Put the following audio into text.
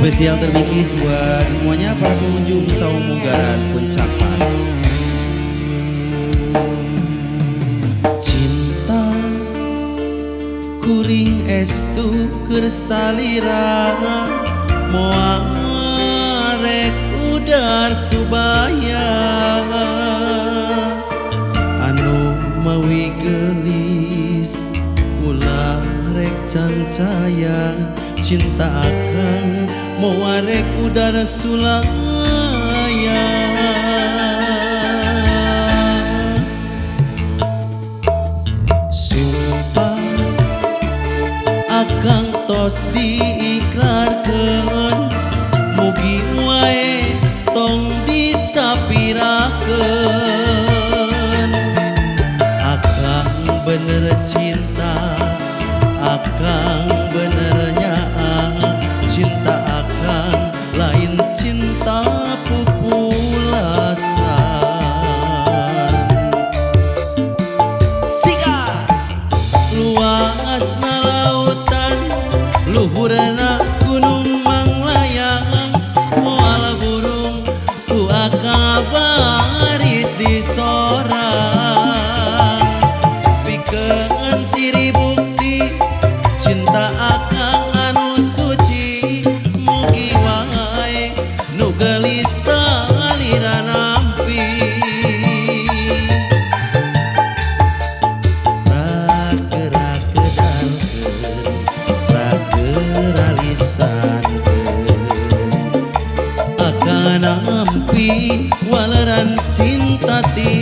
Spesial terbikis buat semuanya para pengunjung Saumugaran Puncak Pas. Cinta kuring estu kersalira moal rek udar subaya anu mawi gelis ulah rek cancaya cinta akang moal rek udara sulaya sumpah akang tos diikrarkeun mugi wae tong disapirakeun akang bener cinta akang bener nyaa cinta akang lain cinta pupulasan siga luasna lautan luhurna gunung manglayang moal burung ku akang baris di sorang pikeun ciri bukti cinta akang anu suci mugi wae nu gelis salira nampi akan nampi waleran cinta ti